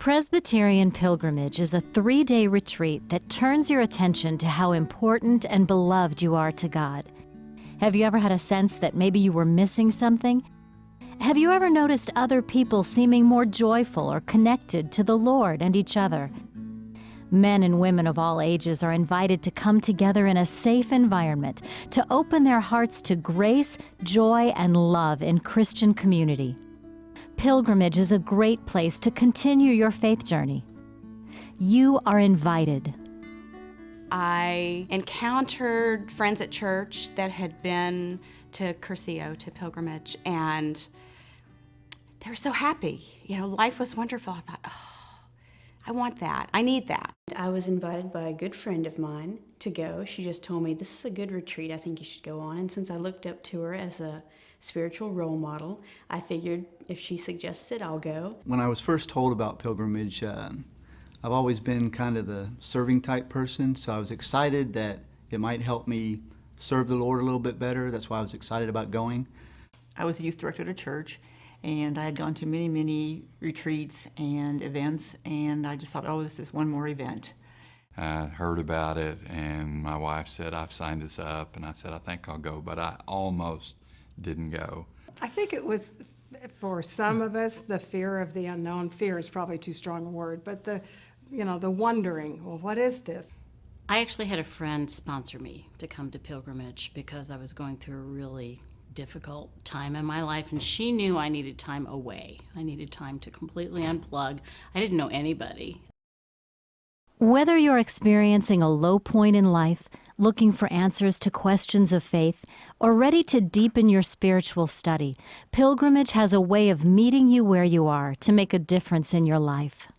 Presbyterian Pilgrimage is a 3-day retreat that turns your attention to how important and beloved you are to God. Have you ever had a sense that maybe you were missing something? Have you ever noticed other people seeming more joyful or connected to the Lord and each other? Men and women of all ages are invited to come together in a safe environment to open their hearts to grace, joy, and love in Christian community. Pilgrimage is a great place to continue your faith journey. You are invited. I encountered friends at church that had been to Curcio, to Pilgrimage, and they were so happy. You know, life was wonderful. I thought, oh, I want that. I need that. I was invited by a good friend of mine to go. She just told me, this is a good retreat, I think you should go on. And since I looked up to her as a spiritual role model, I figured if she suggests it, I'll go. When I was first told about Pilgrimage, I've always been kind of the serving type person, so I was excited that it might help me serve the Lord a little bit better. That's why I was excited about going. I was a youth director at a church, and I had gone to many, many retreats and events, and I just thought, oh, this is one more event. I heard about it, and my wife said, I've signed this up, and I said, I think I'll go, but I almost didn't go. I think it was, for some of us, the fear of the unknown. Fear is probably too strong a word, but the wondering, well, what is this? I actually had a friend sponsor me to come to Pilgrimage because I was going through a really difficult time in my life, and she knew I needed time away. I needed time to completely unplug. I didn't know anybody. Whether you're experiencing a low point in life, looking for answers to questions of faith, or ready to deepen your spiritual study, Pilgrimage has a way of meeting you where you are to make a difference in your life.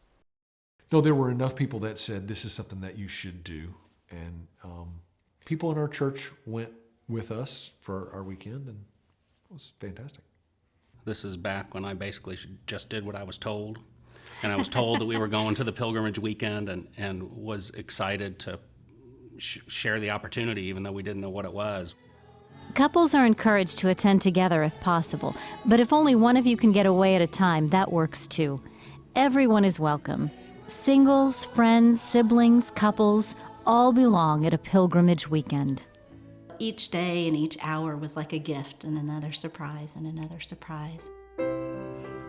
No, there were enough people that said this is something that you should do, and people in our church went with us for our weekend, and it was fantastic. This is back when I basically just did what I was told, and I was told that we were going to the Pilgrimage weekend, and was excited to share the opportunity, even though we didn't know what it was. Couples are encouraged to attend together if possible, but if only one of you can get away at a time, that works too. Everyone is welcome. Singles, friends, siblings, couples, all belong at a Pilgrimage weekend. Each day and each hour was like a gift, and another surprise and another surprise.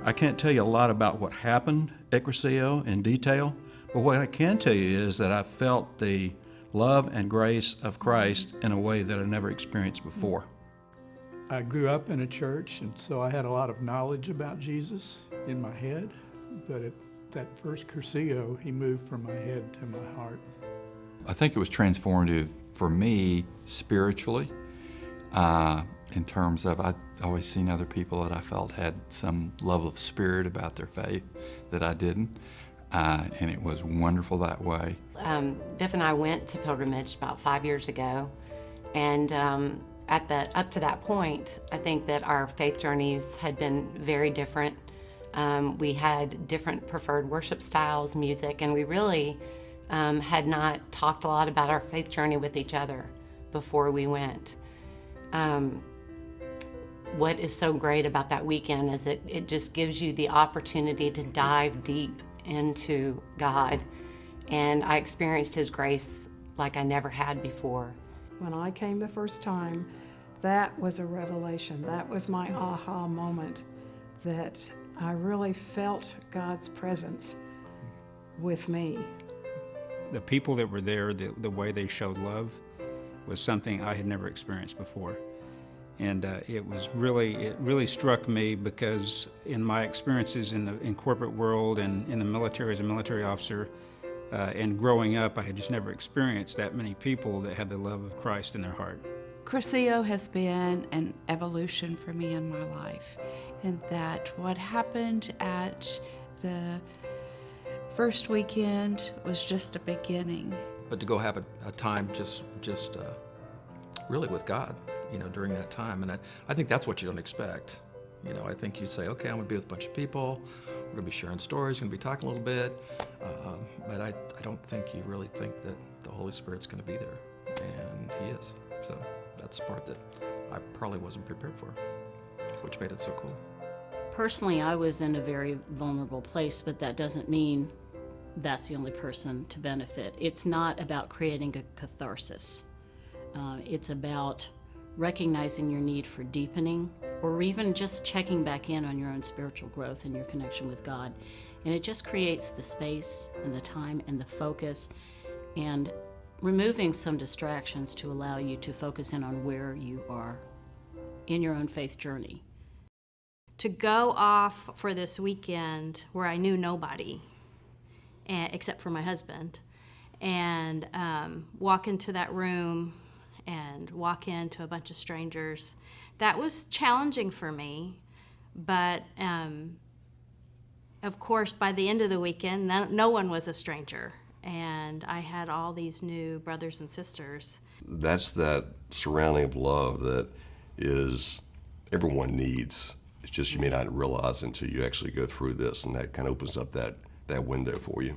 I can't tell you a lot about what happened at Curcio in detail, but what I can tell you is that I felt the love and grace of Christ in a way that I never experienced before. I grew up in a church, and so I had a lot of knowledge about Jesus in my head, but at that first Curcio, he moved from my head to my heart. I think it was transformative for me spiritually, in terms of I'd always seen other people that I felt had some level of spirit about their faith that I didn't, and it was wonderful that way. Biff and I went to Pilgrimage about 5 years ago, and up to that point, I think that our faith journeys had been very different. We had different preferred worship styles, music, and we really had not talked a lot about our faith journey with each other before we went. What is so great about that weekend is it just gives you the opportunity to dive deep into God, and I experienced His grace like I never had before. When I came the first time, that was a revelation. That was my aha moment, that I really felt God's presence with me. The people that were there, the way they showed love was something I had never experienced before. And it really struck me, because in my experiences in corporate world and in the military as a military officer, and growing up, I had just never experienced that many people that had the love of Christ in their heart. Curcio has been an evolution for me in my life, in that what happened at the first weekend was just a beginning. But to go have a time just really with God, during that time, and I think that's what you don't expect. I think you say, okay, I'm gonna be with a bunch of people, we're gonna be sharing stories, gonna be talking a little bit, but I don't think you really think that the Holy Spirit's gonna be there, and He is. So that's the part that I probably wasn't prepared for, which made it so cool. Personally, I was in a very vulnerable place, but that doesn't mean that's the only person to benefit. It's not about creating a catharsis. It's about recognizing your need for deepening, or even just checking back in on your own spiritual growth and your connection with God. And it just creates the space and the time and the focus, and removing some distractions to allow you to focus in on where you are in your own faith journey. To go off for this weekend where I knew nobody, except for my husband, and walk into that room and walk into a bunch of strangers, that was challenging for me. But of course, by the end of the weekend, no one was a stranger, and I had all these new brothers and sisters. That's that surrounding of love that is everyone needs. It's just you may not realize until you actually go through this, and that kind of opens up that window for you.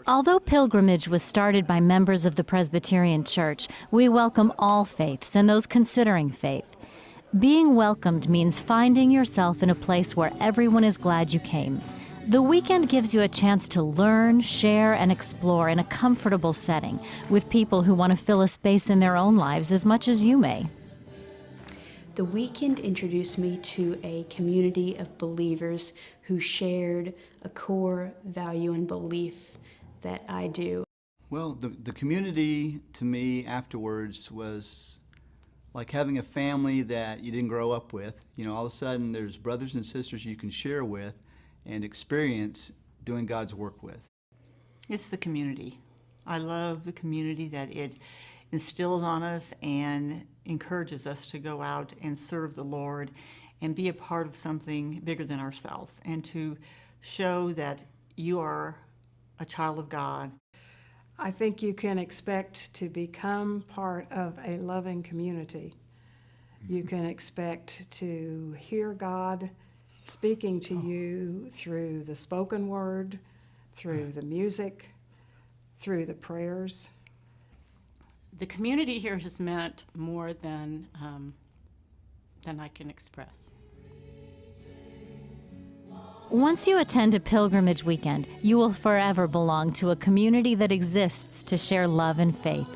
Although Pilgrimage was started by members of the Presbyterian Church, we welcome all faiths and those considering faith. Being welcomed means finding yourself in a place where everyone is glad you came. The weekend gives you a chance to learn, share, and explore in a comfortable setting with people who want to fill a space in their own lives as much as you may. The weekend introduced me to a community of believers who shared a core value and belief that I do. Well, the community to me afterwards was like having a family that you didn't grow up with. You know, all of a sudden there's brothers and sisters you can share with and experience doing God's work with. It's the community. I love the community that it instills on us and encourages us to go out and serve the Lord and be a part of something bigger than ourselves, and to show that you are a child of God. I think you can expect to become part of a loving community. You can expect to hear God speaking to you through the spoken word, through the music, through the prayers. The community here has meant more than I can express. Once you attend a pilgrimage weekend, you will forever belong to a community that exists to share love and faith.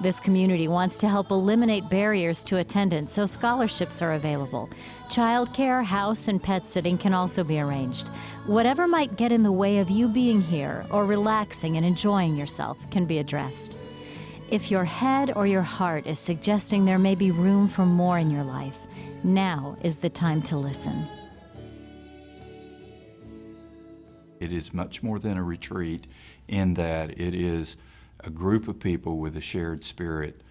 This community wants to help eliminate barriers to attendance, so scholarships are available. Childcare, house, and pet sitting can also be arranged. Whatever might get in the way of you being here or relaxing and enjoying yourself can be addressed. If your head or your heart is suggesting there may be room for more in your life, now is the time to listen. It is much more than a retreat in that it is a group of people with a shared spirit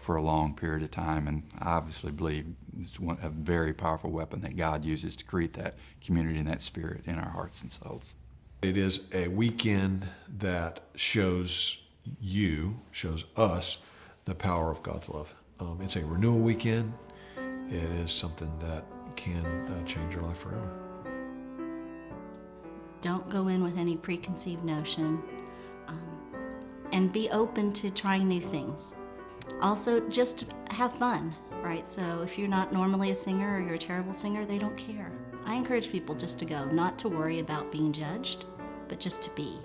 for a long period of time, and I obviously believe it's a very powerful weapon that God uses to create that community and that spirit in our hearts and souls. It is a weekend that shows us the power of God's love. It's a renewal weekend. It is something that can change your life forever. Don't go in with any preconceived notion, and be open to trying new things. Also, just have fun, right? So if you're not normally a singer or you're a terrible singer, they don't care. I encourage people just to go, not to worry about being judged, but just to be.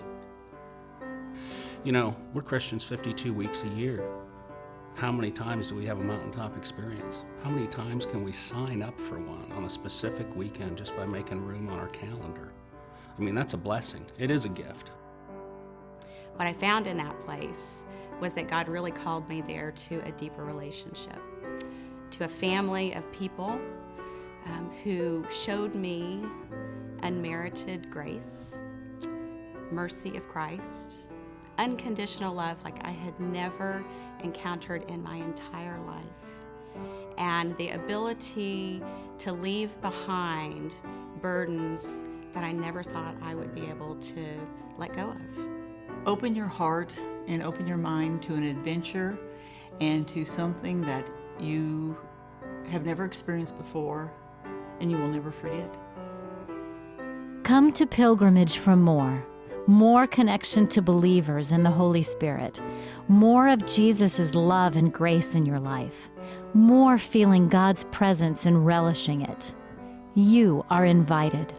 You know, we're Christians 52 weeks a year. How many times do we have a mountaintop experience? How many times can we sign up for one on a specific weekend just by making room on our calendar? I mean, that's a blessing. It is a gift. What I found in that place was that God really called me there to a deeper relationship, to a family of people who showed me unmerited grace, mercy of Christ, unconditional love like I had never encountered in my entire life, and the ability to leave behind burdens that I never thought I would be able to let go of. Open your heart and open your mind to an adventure and to something that you have never experienced before and you will never forget. Come to Pilgrimage for more connection to believers and the Holy Spirit, more of Jesus' love and grace in your life, more feeling God's presence and relishing it. You are invited.